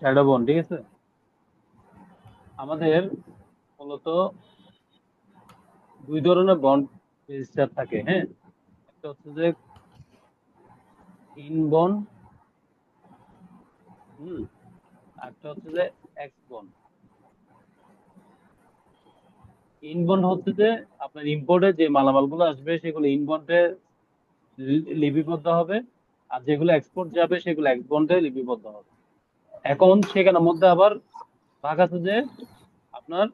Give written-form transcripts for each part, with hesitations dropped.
Shadow bond, ঠিক আছে। আমাদের মূলত দুই ধরনের বন্ড রেজিস্টার থাকে, হ্যাঁ। একটা হচ্ছে যে ইন বন্ড, হুম, আর একটা হচ্ছে যে এক্স বন্ড। ইন বন্ড হচ্ছে যে আপনার ইম্পোর্টে যে মালামাল গুলো আসবে সেগুলো ইন বন্ডে লিপিবদ্ধ হবে, আর যেগুলো এক্সপোর্ট যাবে সেগুলো এক্স বন্ডে লিপিবদ্ধ হবে। এখন সেখানের মধ্যে আবার ভাগ আছে যে আপনার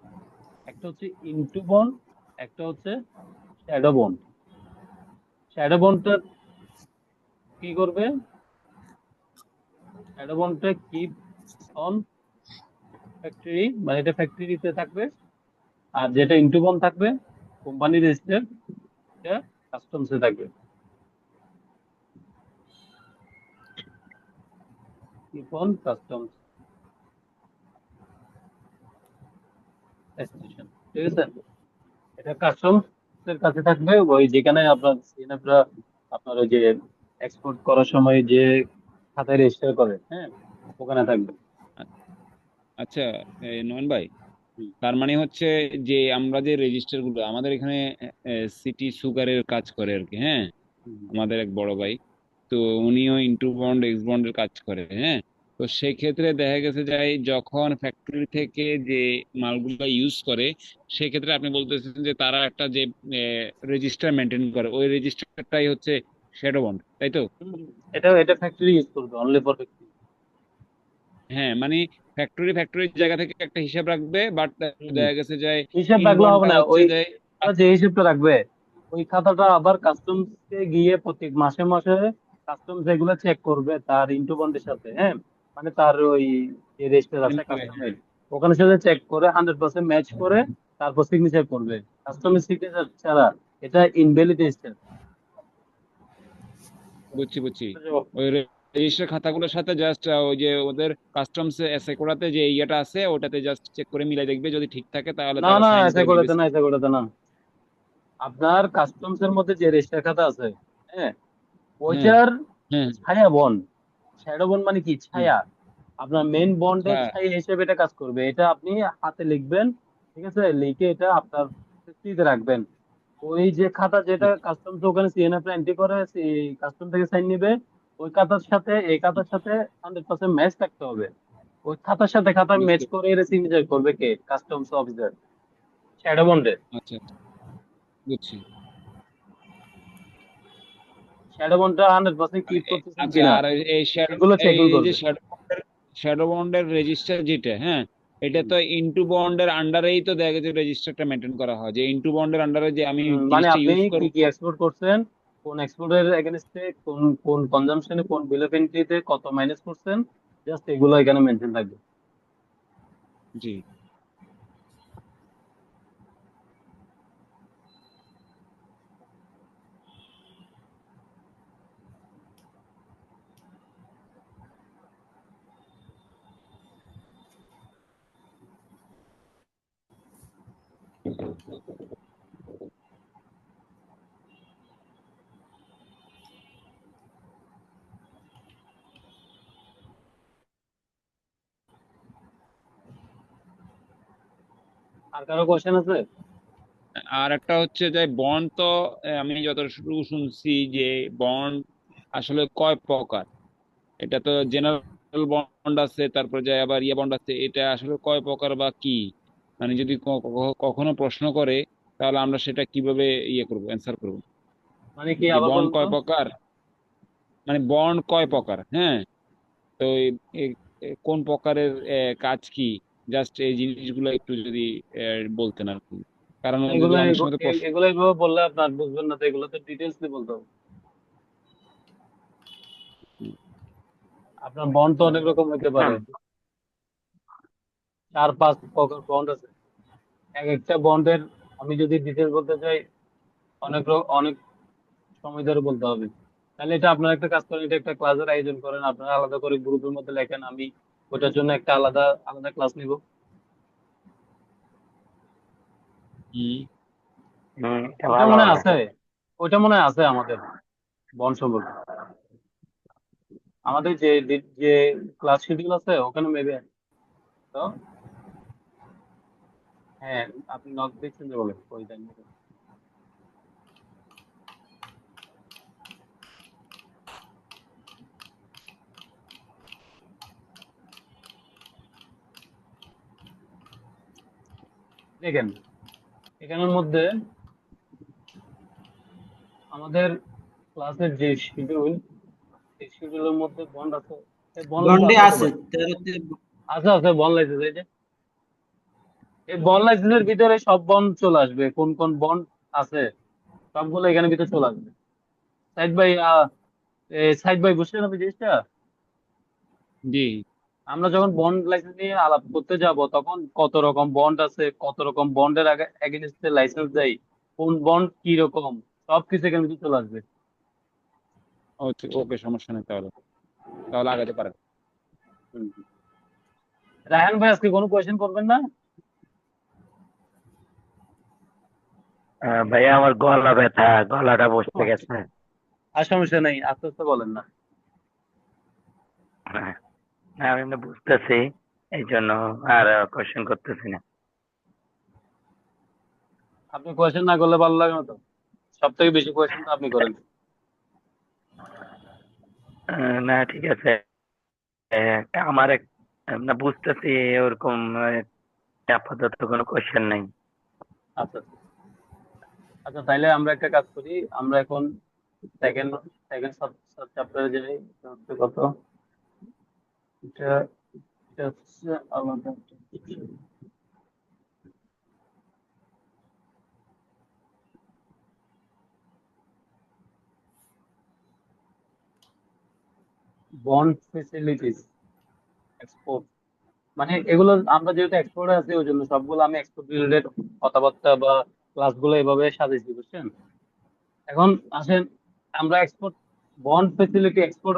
একটা হচ্ছে ইনটু বন্ড, একটা হচ্ছে শ্যাডো বন্ড। শ্যাডো বন্ডটা কি করবে? শ্যাডো বন্ডটা কিপ অন ফ্যাক্টরি, মানে এটা ফ্যাক্টরিতে থাকবে। আর যেটা ইনটু বন্ড থাকবে কোম্পানি রেজিস্টার, এটা কাস্টমসে থাকবে। কিপ অন কাস্টমস স্টেশন, ঠিক আছে। এটা কাস্টমস এর কাছে থাকবে, ওই যেখানে আপনার সিএনএফরা আপনার ওই যে এক্সপোর্ট করার সময় যে খাতায় রেজিস্টার করে, হ্যাঁ, ওখানে থাকবে। আ- আচ্ছা, নয়ন ভাই, হুম, তার মানে হচ্ছে যে আমরা যে রেজিস্টার গুলো আমাদের এখানে সিটি সুগারের কাজ করে আর কি, হ্যাঁ। হুম। আমাদের এক বড় ভাই, তো উনিও ইন্টু বন্ড এক্স বন্ডের কাজ করে, হ্যাঁ। তো সেক্ষেত্রে দেখা গেছে যে যখন ফ্যাক্টরি থেকে যে মালগুলো ইউজ করে, সেক্ষেত্রে আপনি বলতেছেন যে তারা একটা যে রেজিস্টার মেনটেন করে, ওই রেজিস্টারটাই হচ্ছে শ্যাডো বন্ড, তাই তো? হুম, এটা এটা ফ্যাক্টরি ইউজ করবে, অনলি ফর ফ্যাক্টরি। হ্যাঁ, মানে ফ্যাক্টরির জায়গা থেকে একটা হিসাব রাখবে, বাট হুম, দেখা গেছে যে হিসাব রাখলে হবে ইনবন্ডটা না, হচ্ছে ওই যে ওরা যে হিসাবটা রাখবে ওই খাতাটা আবার কাস্টমস কে গিয়ে প্রত্যেক মাসে মাসে কাস্টমস এগুলো চেক করবে তার ইন্টু বন্ডের সাথে, হ্যাঁ। মানে তার ওই যে রেজিস্টার আছে নেবে, হ্যাঁ। কাস্টমের, ওখানে সাথে চেক করে 100% ম্যাচ করে তারপর সিগনেচার করবে। কাস্টমের সিগনেচার ছাড়া এটা ইনভ্যালিড রেজিস্টার। বুঝছি বুঝছি। ওই রেজিস্টার খাতাগুলোর সাথে জাস্ট ওই যে ওদের কাস্টমস এসে করাতে যে ইয়েটা আছে ওটাতে জাস্ট চেক করে মিলাই দেখবে, যদি ঠিক থাকে তাহলে না তারা না, সাইন এসে করে করে দিবে। দে না, এসে করে দে না। আপনার কাস্টমস এর মধ্যে যে রেজিস্টার খাতা আছে, হ্যাঁ, হ্যাঁ, ওইটার হ্যাঁ। ছায়া বন্ড। শ্যাডো বন্ড মানে কি? হুম, ছায়া। আপনার মেইন বন্ডের আচ্ছা। ছায়া হিসেবে এটা কাজ করবে। এটা আপনি হাতে লিখবেন, ঠিক আছে, লিখে এটা আপনার ফ্যাক্টরিতে রাখবেন। ওই যে খাতা যেটা কাস্টমস ওখানে সিএনএফ এন্ট্রি করে, কাস্টম থেকে সাইন নিবে, ওই খাতার সাথে এই খাতার সাথে 100% ম্যাচ থাকতে হবে। ওই খাতার সাথে খাতা ম্যাচ বুঝতে, করে এর সিগনেচার করবে কে? কাস্টমস অফিসার, শ্যাডো বন্ডে। আচ্ছা, বুঝছি। শ্যাডো বন্ডটা 100% আর ক্লিক করতেছেন আচ্ছা, কিনা আর এই শ্যাডো, এগুলো এই চেকিং যে করবে। শ্যাডো বন্ডের রেজিস্টার যেটা, হ্যাঁ, এটা হুম। তো ইন্টু বন্ডের আন্ডারেই তো দেখা গেছে রেজিস্টারটা মেনটেন করা হয়, যে ইন্টু বন্ডের আন্ডারে যে আমি মানে জিনিসটা আপনি ইউজ কি করব। কি এক্সপোর্ট করছেন, কোন এক্সপোর্টের এগেনস্টে, কোন কোন কনজাম্পশনে, কোন বিল অফ এন্ট্রিতে কত মাইনাস করছেন, জাস্ট এগুলো এখানে মেনশন থাকবে। জি। আর কারো কোশ্চেন আছে? আর একটা হচ্ছে যে বন্ড তো আমি যতটুকু শুনছি যে বন্ড আসলে কয় প্রকার। এটা তো জেনারেল বন্ড আছে, তারপর যে আবার ইয়ে বন্ড আছে, এটা আসলে কয় প্রকার বা কি? মানে যদি কখনো প্রশ্ন করে তাহলে আমরা সেটা কিভাবে ইয়ে করবো, অ্যান্সার করবো? মানে কি, যে আবার বন্ড বলুন তো। কয় প্রকার, মানে বন্ড কয় প্রকার, হ্যাঁ। তো কোন প্রকারের কাজ কি, জাস্ট এই জিনিসগুলো একটু যদি বলতেন আর কি। কারণ যদি এগুলো অনেক সময় তো এগুলো এইভাবে বললে আপনার বুঝবেন না, তো এগুলো তো ডিটেলসলি বলতে হবে। আপনার বন্ড তো অনেক রকম হতে পারে, 4-5 প্রকার বন্ড আছে। এক একটা বন্ডের আমি যদি ডিটেলস বলতে চাই অনেক সময় ধরে বলতে হবে। তাহলে এটা আপনার একটা কাজ করেন, এটা একটা ক্লাসের আয়োজন করেন, আপনারা আলাদা করে গ্রুপের মধ্যে লেখেন, আমি ওটার জন্য একটা আলাদা আলাদা ক্লাস নিব। এটা ওইটা ভালো মনে হয় হবে। আছে, ওইটা মনে হয় আছে আমাদের বন্ড সম্পর্কে। আমাদের যে যে ক্লাস শিডিউল আছে ওখানে মেবি তো হ্যাঁ, আপনি নক দেখছেন যে বলেন ওই টাইম। দেখেন এখানের মধ্যে আমাদের ক্লাসের যে শিডিউল, এই শিডিউলের মধ্যে বন্ড আছে, বন্ড লাইসেন্স বন্ডে আছে তো আছে ভাই? 13 আছে আছে বন্ড লাইসেন্স, এই যে এই বন্ড লাইসেন্সের ভিতরে সব বন্ড চলে আসবে, কোন কোন বন্ড আছে সবগুলো এখানে ভিতরে চলে আসবে। সাইদ ভাই সাইদ ভাই বুঝছেন আপনি জিনিসটা? জি। আমরা যখন বন্ড লাইসেন্স নিয়ে আলাপ করতে যাব তখন কত রকম বন্ড আছে, কত রকম বন্ডের আগে এগেনস্টে লাইসেন্স দেয়, কোন বন্ড কি রকম, সবকিছু এখানে ভিতরে চলে আসবে। ওকে, সমস্যা নেই, তাহলে তাহলে আগাতে পারেন। হুম। রায়হান ভাই আজকে কোনো কোয়েশ্চেন করবেন না? ভাইয়া আমার গলা ব্যথা, গলাটা বসে গেছে। আর সমস্যা নেই, আস্তে আস্তে বলেন না। হ্যাঁ, না, আমি এমনি বুঝতেছি, এই জন্য আর কোশ্চেন করতেছি না। আপনি কোয়েশ্চেন না করলে ভালো লাগে না তো, সব থেকে বেশি কোয়েশ্চেন তো আপনি করেন। না, ঠিক আছে। আমার না বুঝতেছি, ওরকম আপাতত কোনো কোশ্চেন নাই। আচ্ছা আচ্ছা। আচ্ছা তাইলে আমরা একটা কাজ করি, আমরা এখন সেকেন্ড সেকেন্ড সাব চ্যাপ্টারে যাই। এটা হচ্ছে কত, এটা এটা হচ্ছে আলাদা বন্ড ফেসিলিটিস এক্সপোর্ট। মানে এগুলো আমরা যেহেতু এক্সপোর্টে আছি ওই জন্য সবগুলো আমি এক্সপোর্ট রিলেটেড কথাবার্তা বা ক্লাসগুলো এভাবে সাজাইছি, বুঝছেন? এখন আসেন, আমরা এক্সপোর্ট বন্ড ফেসিলিটি এক্সপোর্ট,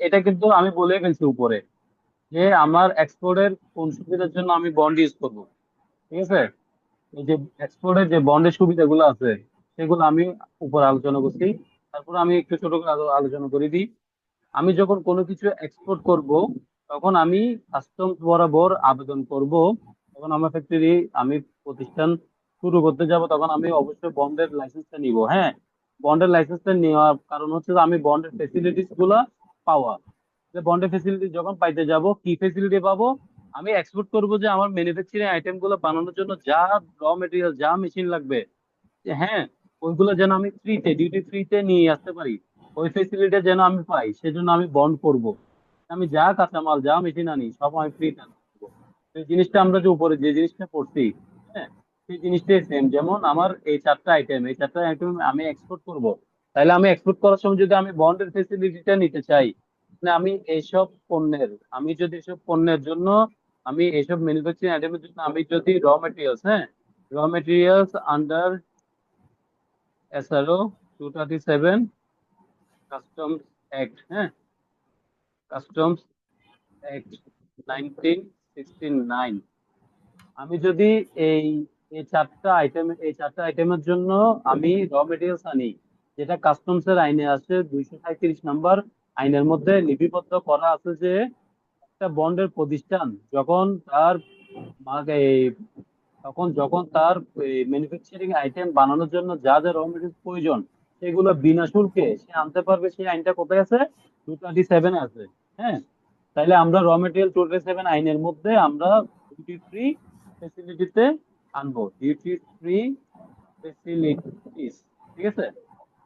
এটা কিন্তু আমি বলে ফেলছি উপরে যে আমার এক্সপোর্টের কোন সুবিধার জন্য আমি বন্ড ইউজ করব, ঠিক আছে? এই যে এক্সপোর্টের যে বন্ডের সুবিধাগুলো আছে সেগুলো আমি উপর আলোচনা করছি, তারপর আমি একটু ছোট করে আলোচনা করে দিই। আমি যখন কোনো কিছু এক্সপোর্ট করব তখন আমি কাস্টমস বরাবর আবেদন করব, তখন আমার ফ্যাক্টরি, আমি প্রতিষ্ঠান শুরু করতে যাব, তখন আমি অবশ্যই বন্ডের লাইসেন্সটা নিব। হ্যাঁ, বন্ডের লাইসেন্সটা নেওয়ার কারণ হচ্ছে যে আমি বন্ডের ফেসিলিটিস গুলা পাওয়া, যে বন্ডের ফেসিলিটি যখন পাইতে যাব, কি ফেসিলিটি পাবো, আমি এক্সপোর্ট করব যে আমার ম্যানুফ্যাকচারিং আইটেম গুলো বানানোর জন্য যা র মেটেরিয়াল, যা মেশিন লাগবে, হ্যাঁ, ওইগুলো যেন আমি ফ্রিতে, ডিউটি ফ্রিতে নিয়ে আসতে পারি, ওই ফেসিলিটি যেন আমি পাই, সেজন্য আমি বন্ড করব। আমি যা কাঁচামাল, যা মেশিন আনি সব আমি ফ্রিতে আনবো। এই জিনিসটা আমরা যে উপরে যে জিনিসটা পড়ছি, হ্যাঁ, সেই জিনিসটাই সেম। যেমন আমার এই চারটা আইটেম আমি এক্সপোর্ট করব, তাহলে আমি এক্সপোর্ট করার সময় যদি আমি বন্ডের ফেসিলিটিটা নিতে চাই, মানে আমি এইসব পণ্যের, আমি যদি এসব পণ্যের জন্য, আমি এইসব ম্যানুফ্যাকচারিং আইটেমের জন্য আমি যদি র মেটেরিয়ালস, হ্যাঁ, raw materials under SRO 237 customs act, হ্যাঁ, কাস্টমস অ্যাক্ট 1969, আমি যদি এই এই চারটা আইটেমের জন্য আমি র মেটেরিয়ালস আনি, যেটা কাস্টমস এর আইনে আছে 237 নম্বর আইনের মধ্যে লিপিবদ্ধ করা আছে যে একটা বন্ডের প্রতিষ্ঠান যখন তার এই যখন তার ম্যানুফ্যাকচারিং আইটেম বানানোর জন্য যা যা র মেটেরিয়ালস প্রয়োজন সেগুলো বিনা শুল্কে সে আনতে পারবে, সেই আইনটা কোথায় আছে? 237 আছে। হ্যাঁ, তাইলে আমরা র মেটেরিয়াল 237 আইনের মধ্যে আমরা ডিউটি ফ্রি ফেসিলিটিতে আনবো, ডিউটি ফ্রি ফেসিলিটিস, ঠিক আছে?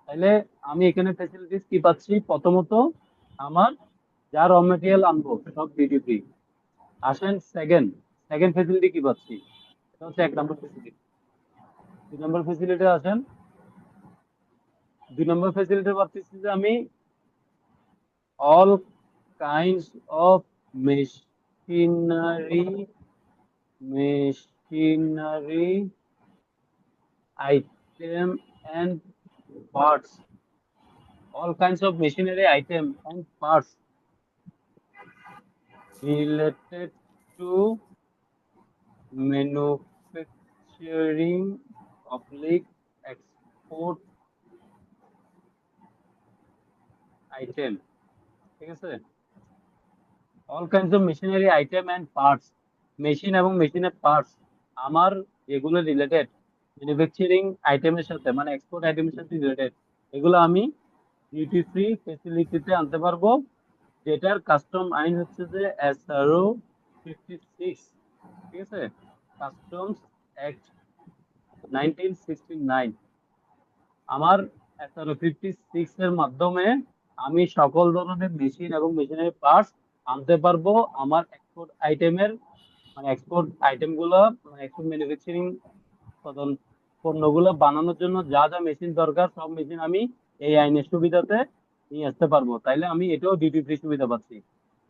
তাইলে আমি এখানে ফেসিলিটিস কি পাচ্ছি? প্রথমত আমার যা র মেটেরিয়াল আনবো সব ডিউটি ফ্রি। আসেন সেকেন্ড সেকেন্ড ফেসিলিটি কি পাচ্ছি, এটা হচ্ছে 1 নম্বর ফেসিলিটি। 2 নম্বর ফেসিলিটি আসেন, 2 নম্বর ফেসিলিটি পাচ্ছি যে আমি all kinds of machinery machinery item and parts, all kinds of machinery item and parts related to manufacturing public export item, ঠিক আছে? All kinds of machinery item and parts, machine এবং মেশিনের parts আমার যেগুলো related manufacturing আইটেমের সাথে মানে export আইটেমের সাথে রিলেটেড, এগুলো আমি ডিউটি ফ্রি ফেসিলিটিতে আনতে পারবো, যেটার কাস্টম আইন হচ্ছে যে SRO 56, ঠিক আছে, কাস্টমস অ্যাক্ট 1969। আমার SRO 56 এর মাধ্যমে আমি সকল ধরনের মেশিন এবং মেশিনের পার্টস আনতে পারবো আমার এক্সপোর্ট আইটেমের, মানে এক্সপোর্ট আইটেম গুলো, মানে এক্সপোর্ট ম্যানুফ্যাকচারিং উৎপাদন পণ্যগুলো বানানোর জন্য যা যা মেশিন দরকার সব মেশিন আমি এই আইনের সুবিধাতে নিয়ে আসতে পারবো। তাইলে আমি এটাও ডিউটি ফ্রি সুবিধা পাচ্ছি।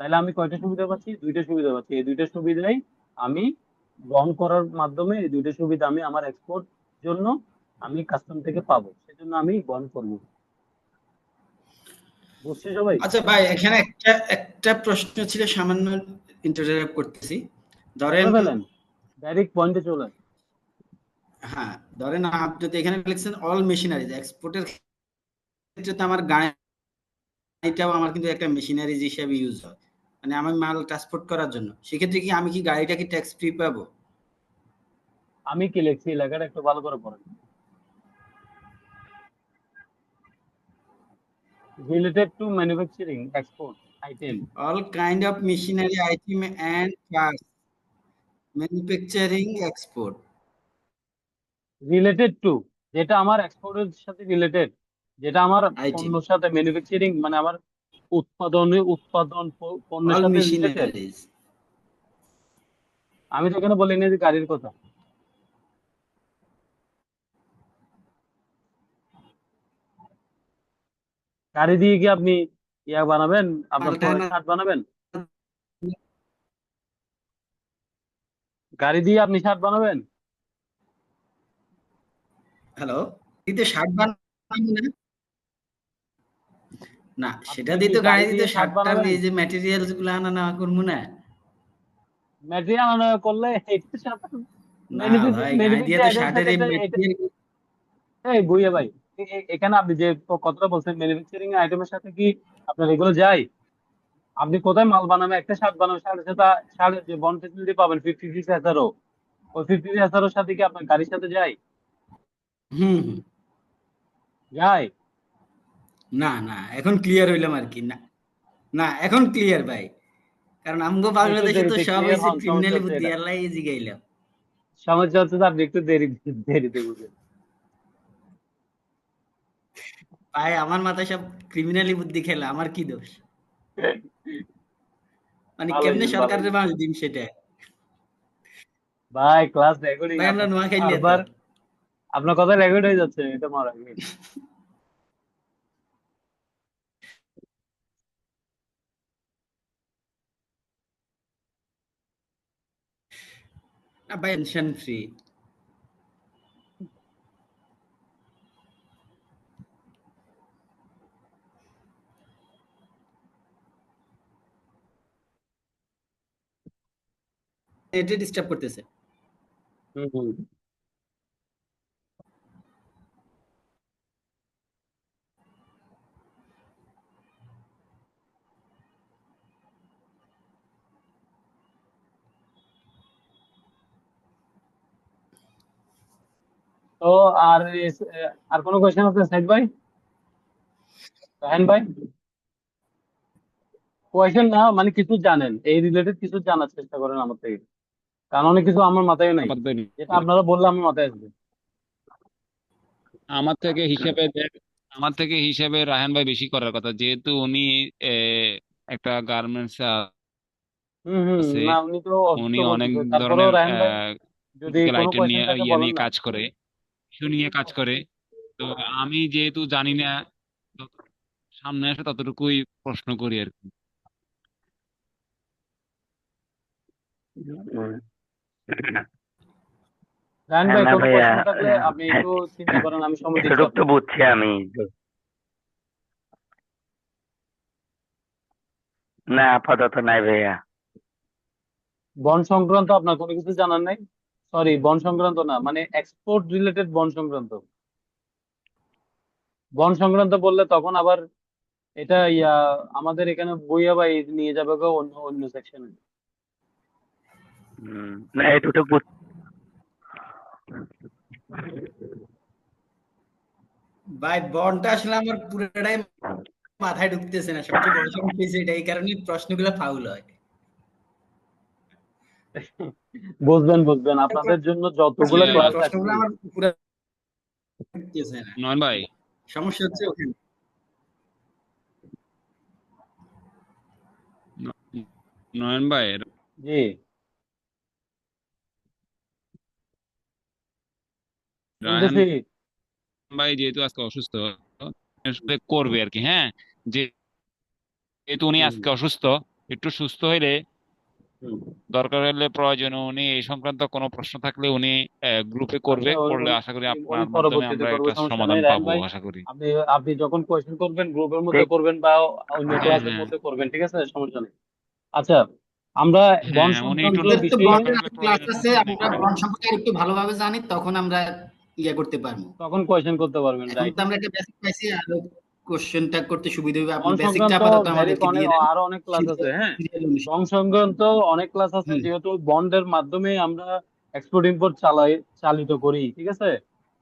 তাইলে আমি কয়টা সুবিধা পাচ্ছি? দুইটা সুবিধা পাচ্ছি। এই দুইটা সুবিধাই আমি গ্রহণ করার মাধ্যমে এই দুইটা সুবিধা আমি আমার এক্সপোর্ট জন্য আমি কাস্টম থেকে পাবো, সেজন্য আমি গ্রহণ করবো। বুঝছি সবাই? আচ্ছা ভাই, এখানে একটা একটা প্রশ্ন ছিল, সামান্য ইন্টারাপ্ট করতেছি। ধরেন, করে ফেলেন, ডাইরেক্ট পয়েন্টে চলে আসেন। হ্যাঁ, ধরেন আপনি তো এখানে লিখছেন অল মেশিনারিজ, এক্সপোর্টের ক্ষেত্রে তো আমার গাড়িটাও আমার কিন্তু একটা মেশিনারিজ হিসেবে ইউজ হয়, মানে আমার মাল ট্রান্সপোর্ট করার জন্য। সেক্ষেত্রে কি আমি কি গাড়িটা কি ট্যাক্স ফ্রি পাবো? আমি কি লিখছি লেখাটা একটু ভালো করে পড়েন। Related to manufacturing export item, all kind of machinery item and parts manufacturing export. Related to, যেটা আমার এক্সপোর্টের সাথে রিলেটেড, যেটা আমার আইটেম, পণ্যের সাথে ম্যানুফ্যাকচারিং মানে আমার উৎপাদন পণ্যের অল সাথে রিলেটেড। মেশিনারিজ। আমি তো এখানে বলিনি যে গাড়ির কথা। গাড়ি দিয়ে কি আপনি ইয়া বানাবেন, আপনার মালটা না, শার্ট বানাবেন? গাড়ি দিয়ে আপনি শার্ট বানাবেন? হ্যালো, দিতে শার্ট বানাবো না? না, সেটা আপনি দিয়ে কি তো গাড়ি গাড়ি দিতে দিয়ে শার্ট শার্টটার বানাবেন? এই যে ম্যাটেরিয়ালস গুলো আনা নেওয়া করবো না। ম্যাটেরিয়াল আনা করলে এটার সাথে না ভাই, গাড়ি দিয়ে ম্যানুফ্যাকচারিং তো আইটেমের শার্টের সাথে এই এটা ম্যাটেরিয়াল। এই বইয়া ভাই, এখানে আপনি যে কথাটা বলছেন ম্যানুফ্যাকচারিং আইটেমের সাথে কি আপনার এগুলো যায়? আপনি কোথায় মাল বানাবেন? একটা শার্ট বানাবেন, শার্টের সাথে শার্টের যে বন্ড ফেসিলিটি পাবেন 56 SRO, ওই 56 SROর সাথে কি আপনার গাড়ির সাথে যায়? হুম হুম। যায়? না না, এখন ক্লিয়ার হইলাম আর কি। না না, এখন ক্লিয়ার ভাই। কারণ আমগো একটু বাংলাদেশে তো দেরিতে সব ক্লিয়ার হয়েছে হন, সমস্যা ক্রিমিনালি হচ্ছে বুদ্ধি, এটা, আল্লাহ জিগাইলাম। সমস্যা হচ্ছে যে আপনি একটু দেরিতে বুঝেন। ভাই, আমার মাথায় সব ক্রিমিনালি বুদ্ধি খেলা, আমার কি দোষ? মানে ভালো কেমনে হয়েছে, ভালো সরকারের হয়েছে। বাঁশ দিম সেটা। ভাই ক্লাস রেকর্ডিং, ভাই আমরা আপনার কথা নোয়াখালী তো। বারবার আপনার কথা রেকর্ড হয়ে যাচ্ছে, এটা মারা আগে। না ভাই, টেনশন ফ্রি। এটা ডিস্টার্ব করতেছে। হম হম। তো আর আর কোনো কোয়েশ্চেন আছে সাইদ ভাই, রাহান ভাই? কোয়েশ্চেন না, মানে কিছু জানেন এই রিলেটেড কিছু জানার চেষ্টা করেন আমার থেকে, কারণ অনেক কিছু আমার মাথায় নাই, আপাতত যেটা আপনারা বললে আমার মাথায় আসবে। আমার থেকে হিসেবে আমার থেকে হিসেবে রায়হান ভাই বেশি করার কথা, যেহেতু উনি একটা গার্মেন্টস হম হম, আছে। না উনি তো অসুস্থ উনি অনেক বলতেছে, তারপরেও ধরনের রাহান ভাই যদি ক্রিটিক্যাল কোনো আইটেম কোয়েশ্চেন নিয়ে থাকে ইয়ে বলেন নিয়ে না। কাজ করে, ইস্যু নিয়ে কাজ করে। তো আমি যেহেতু জানি না, যত সামনে আসে ততটুকুই প্রশ্ন করি আর কি। রাহান ভাই না কোনো ভাইয়া, কোয়েশ্চেন থাকলে আপনি একটু চিন্তা করেন, আমি সময় দিচ্ছি এতটুকু তো আপনাকে। বুঝছি আমি। না, আপাতত নাই ভাইয়া। বন সংক্রান্ত আপনার কোনো কিছু জানার নাই? সরি, বন সংক্রান্ত না, মানে এক্সপোর্ট রিলেটেড বন সংক্রান্ত। বন সংক্রান্ত বললে তখন আবার এটা আমাদের এখানে বইয়া ভাই নিয়ে যাবে গো অন্য অন্য সেকশনে। না এতটুকু ভাই বন্ডটা আসলে আমার পুরোটাই মাথায় ঢুকতেছে না, সবচেয়ে বড় সমস্যা হচ্ছে এটা, এই কারণে প্রশ্নগুলো ফাউল হয়। বুঝবেন বুঝবেন, আপনাদের জন্য যতগুলো আসলে ক্লাস প্রশ্নগুলো রাখছি। আমার পুরো ঢুকতেছে না, নয়ন ভাই, সমস্যা হচ্ছে ওখানে। ন- নয়ন ভাই, জি রায়হান শুনতেছি। ভাই যেহেতু আজকে অসুস্থ, আসলে করবে আর কি, হ্যাঁ, যেহেতু উনি হুম, আজকে অসুস্থ, একটু সুস্থ হইলে হুম। দরকার হলে প্রয়োজনে উনি এই সংক্রান্ত কোনো প্রশ্ন থাকলে উনি গ্রুপে আচ্ছা করবে, করলে আশা করি উনি আপনার মাধ্যমে পরবর্তীতে আমরা করবে, একটা সমস্যা নেই সমাধান রায়ন পাবো ভাই। আশা করি। আপনি আপনি যখন কোয়েশ্চেন করবেন গ্রুপের মধ্যে ঠিক করবেন বা অন্য হ্যাঁ, ক্লাসের হ্যাঁ, মধ্যে করবেন, ঠিক আছে, সমস্যা নেই। আচ্ছা, আমরা বন হ্যাঁ, উনি একটু সংক্রান্ত আমাদের তো বিষয়ে বন্ডের দরকার হলে ক্লাস প্রয়োজনে আছে, সমস্যা নেই আমরা করবেন। বন্ড সম্পর্কে আর একটু ভালোভাবে জানি, তখন আমরা ইয়ে করতে পারবো। তখন কোয়েশ্চেন করতে পারবেন, এখন রাইট। তো আমরা একটা বেসিক পাইছি, আরো কোশ্চেনটা করতে সুবিধা হবে। আপনি বন বেসিকটা সংক্রান্ত আপাতত ভেরি আমাদেরকে অনেক দিয়ে দেন আরো অনেক ক্লাস আছে, হ্যাঁ। সিরিয়াল অনুসারে। বন সংক্রান্ত অনেক ক্লাস আছে, হুম যেহেতু বন্ডের মাধ্যমে আমরা এক্সপোর্ট ইম্পোর্ট চালিত করি, ঠিক আছে।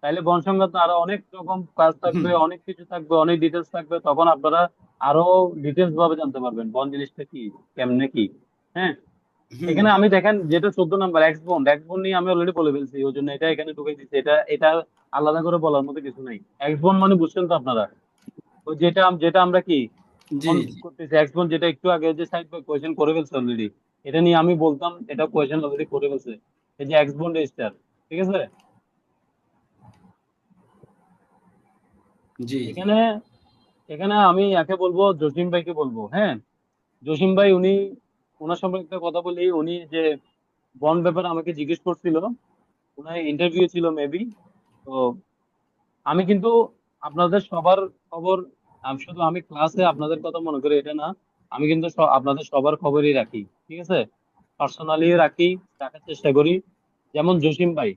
তাইলে বন সংক্রান্ত আরো অনেক রকম কাজ হুম থাকবে, অনেক কিছু থাকবে, অনেক ডিটেলস থাকবে, তখন আপনারা আরো ডিটেলস ভাবে জানতে পারবেন বন জিনিসটা কি, কেমনে কি। হ্যাঁ, হুম এখানে আমি দেখেন যেটা 14 নাম্বার এক্স বন্ড নিয়ে আমি অলরেডি বলে ফেলছি, ওই জন্য এটা এখানে ঢুকে দিচ্ছি। এটা এটা আলাদা করে বলার মতো কিছু নাই। এক্স বন্ড মানে বুঝছেন তো আপনারা, ওই যেটা যেটা আমরা কি জি অন জি করতেছি, এক্সপোন যেটা একটু আগে যে সাইড বাই কোয়েশ্চেন করে ফেলছে অলরেডি, এটা নিয়ে আমি বলতাম এটা কোয়েশ্চেন অলরেডি করে ফেলছে, এই যে এক্সপোন রেজিস্টার, ঠিক আছে। জি জি এখানে এখানে আমি একে বলবো, জসিম ভাইকে বলবো, হ্যাঁ। জসিম ভাই ওনার সম্পর্কে একটা কথা বলি, উনি যে বন্ড ব্যাপারে আমাকে জিজ্ঞেস করছিল, ওনার ইন্টারভিউ ছিল মেবি। তো আমি কিন্তু আপনাদের সবার খবর, শুধু আমি ক্লাসে আপনাদের কথা মনে করি এটা না, আমি কিন্তু আপনাদের সবার খবরই রাখি, ঠিক আছে। পার্সোনালি রাখি, রাখার চেষ্টা করি। যেমন জসিম ভাই,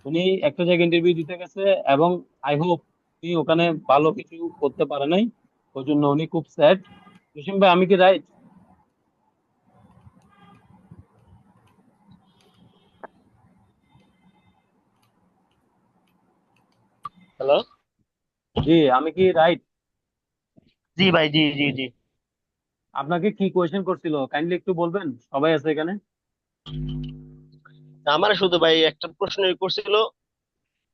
উনি একটা জায়গায় ইন্টারভিউ দিতে গেছে, এবং আই হোপ উনি ওখানে ভালো কিছু করতে পারে নাই, ওই জন্য উনি খুব স্যাড। জসিম ভাই, আমি কি রাইট? হ্যালো। জি, আমি কি রাইট? জি ভাই, জি জি জি। আপনাকে কি কোয়েশ্চেন করছিল কাইন্ডলি একটু বলবেন, সবাই আছে এখানে। আমার শুধু ভাই একটা প্রশ্ন করছিল,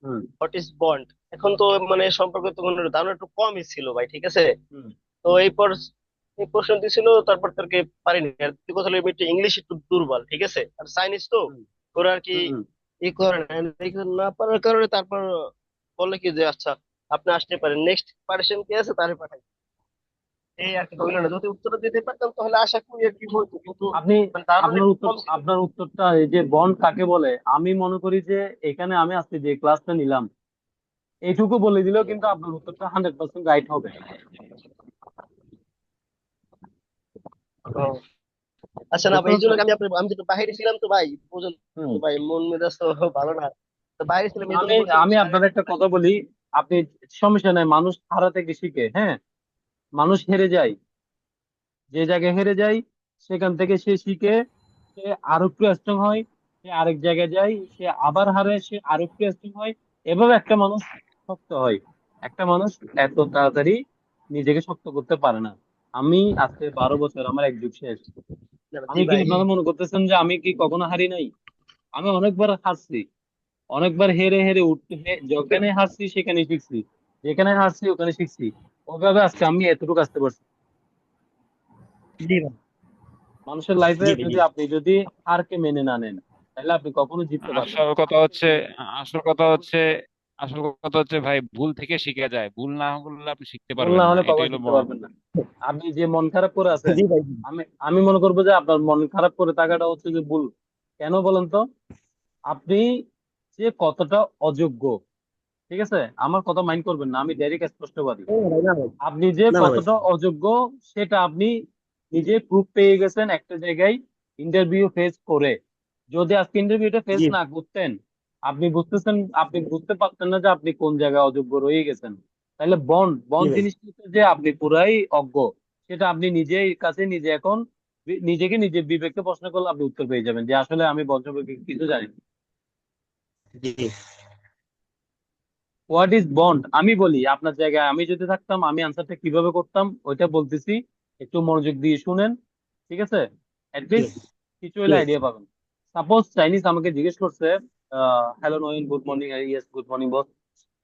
হুম, হোয়াট ইজ বন্ড। এখন তো মানে সম্পর্কে তো কোনো ধারণা একটু কমই ছিল ভাই, ঠিক আছে। হুম, তো এই প্রশ্ন দিছিল, তারপর তারকে পারিনি। আর তুই কথা হলো আমি একটু ইংলিশ একটু দুর্বল, ঠিক আছে, আর চাইনিজ তো হুম, ওরা আর কি হুম, ই করে না, এই না পারার কারণে তারপর বললে কি যে আচ্ছা আপনি আসতে পারেন, নেক্সট পার্সন কে আছে তারে পাঠাই। এই আর কি, হইলো না। যদি উত্তর দিতে পারতাম তাহলে আশা করি আর কি হইতো, কিন্তু আপনি মানে ধারণা আপনার একটু উত্তর কম ছিল। আপনার উত্তরটা, এই যে বন্ড কাকে বলে, আমি মনে করি যে এখানে আমি আজকে যে ক্লাসটা নিলাম এইটুকু বলে দিলেও কিন্তু আপনার উত্তরটা 100% রাইট হবে। ও, আচ্ছা, না বুঝতে ভাই, এই জন্য পারছেন? আমি যেটা বাইরে ছিলাম তো ভাই, বুঝুন হুম। তো ভাই, মন মেজাজ তো ভালো না। তো বাইরে ছিলাম, এই জন্য আমি বলছি একটু আমি আপনার silent একটা থাকতে। কথা বলি, আপনি, সমস্যা নাই, মানুষ হারা থেকে শিখে, হ্যাঁ। মানুষ হেরে যায়, যে জায়গায় হেরে যায় সেখান থেকে সে শিখে, সে আরো একটু স্ট্রং হয়, সে আরেক জায়গায় যায়, সে আবার হারে, সে আরো একটু স্ট্রং হয়, এভাবে একটা মানুষ শক্ত হয়। একটা মানুষ এত তাড়াতাড়ি নিজেকে শক্ত করতে পারে না। আমি আজকে 12 বছর, আমার এক যুগ শেষ। না, জি আমি কি ভাই। আপনারা মনে করতেছেন যে আমি কি কখনো হারি নাই? আমি অনেকবার হারছি, অনেকবার হেরে হেরে উঠতে, যেখানে হারছি সেখানে শিখছি, যেখানে হারছি ওখানে শিখছি, ওভাবে আজকে আমি এতটুকু আসতে পারছি। জি ভাই। মানুষের লাইফে জি ভাই, জি। যদি হারকে মেনে না নেন, তাহলে আপনি কখনো জিততে পারবেন আসল না। কথা হচ্ছে আসল কথা হচ্ছে আসল কথা হচ্ছে ভাই, ভুল থেকে শিখে যায়, ভুল না করলে আপনি শিখতে ভুল না পারবেন না, হলে এটাই কখনো হলো শিখতে বড় পারবেন না। আপনি যে মন খারাপ করে আছেন, জি ভাই, জি। আমি আমি মনে করবো যে আপনার মন খারাপ করে থাকাটা হচ্ছে যে ভুল। কেন বলেন তো? আপনি যে কতটা অযোগ্য, ঠিক আছে, আমার কথা মাইন্ড করবেন না, আমি ডাইরেক্ট স্পষ্টবাদী। না ভাই, না ভাই, আপনি যে না ভাই। কতটা অযোগ্য সেটা আপনি নিজে প্রুফ পেয়ে গেছেন একটা জায়গায় ইন্টারভিউ ফেস করে। যদি আজকে ইন্টারভিউটা ফেস জি না করতেন, আপনি বুঝতে পারতেন না যে আপনি কোন জায়গায় অযোগ্য রয়ে গেছেন। তাহলে বন্ড জি বন্ড ভাই। জিনিসটা হচ্ছে যে আপনি পুরাই অজ্ঞ, সেটা আপনি নিজেই কাছে নিজে এখন নিজেকে নিজে বিবেককে প্রশ্ন করলে আপনি উত্তর পেয়ে যাবেন যে আসলে আমি বন্ড সম্পর্কে কিছু জানি না। জি হোয়াট ইজ বন্ড আমি বলি, আপনার জায়গায় আমি যদি থাকতাম আমি আনসারটা কিভাবে করতাম ওইটা বলতেছি, একটু মনোযোগ দিয়ে শুনেন, ঠিক আছে? জি অ্যাটলিস্ট কিছু জি হলে ভাই। আইডিয়া পাবেন। সাপোজ চাইনিজ আমাকে জিজ্ঞেস করছে, hello Nayan, good morning, yes good morning boss.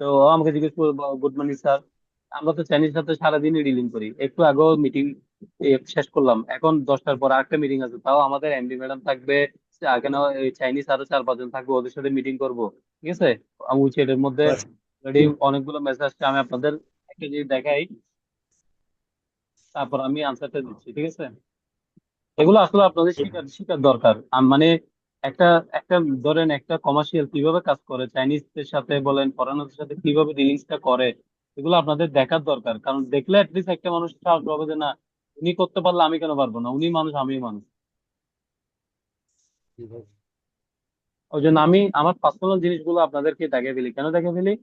তো ও আমাকে জিজ্ঞেস করবো গুড মর্নিং স্যার। আমরা তো চাইনিজ সাথে সারাদিনই ডিলিং করি, একটু আগেও মিটিং শেষ করলাম, এখন 10টার পর আরেকটা মিটিং আছে, তাও আমাদের এমডি ম্যাডাম থাকবে, কেন চাইনিজ আরো 4-5 জন থাকবে, ওদের সাথে মিটিং করব, ঠিক আছে? আমি চ্যাটের মধ্যে আচ্ছা। অলরেডি অনেকগুলো মেসেজ আসছে, আমি আপনাদের একটা জিনিস দেখাই, তারপর আমি আনসারটা দিচ্ছি, ঠিক আছে? এগুলো আসলে আপনাদের শিকার শিকার দরকার। মানে একটা একটা ধরেন একটা কমার্শিয়াল কিভাবে কাজ করে, চাইনিজদের সাথে বলেন ফরেনারদের সাথে কিভাবে ডিলিংসটা করে, এগুলো আপনাদের দেখার দরকার। কারণ দেখলে অ্যাটলিস্ট একটা মানুষ সাহস পাবে যে না, উনি করতে পারলে আমি কেন পারবো না, উনি মানুষ আমিও মানুষ। জি ভাই। ওই জন্য আমি আমার পার্সোনাল জিনিসগুলো আপনাদেরকে দেখে ফেলি, কেন দেখে ফেলি?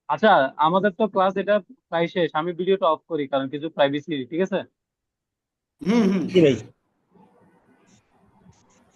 আচ্ছা, আমাদের তো ক্লাস এটা প্রায় শেষ, আমি ভিডিওটা অফ করি কারণ কিছু প্রাইভেসি, ঠিক আছে? হুম হুম। জি ভাই।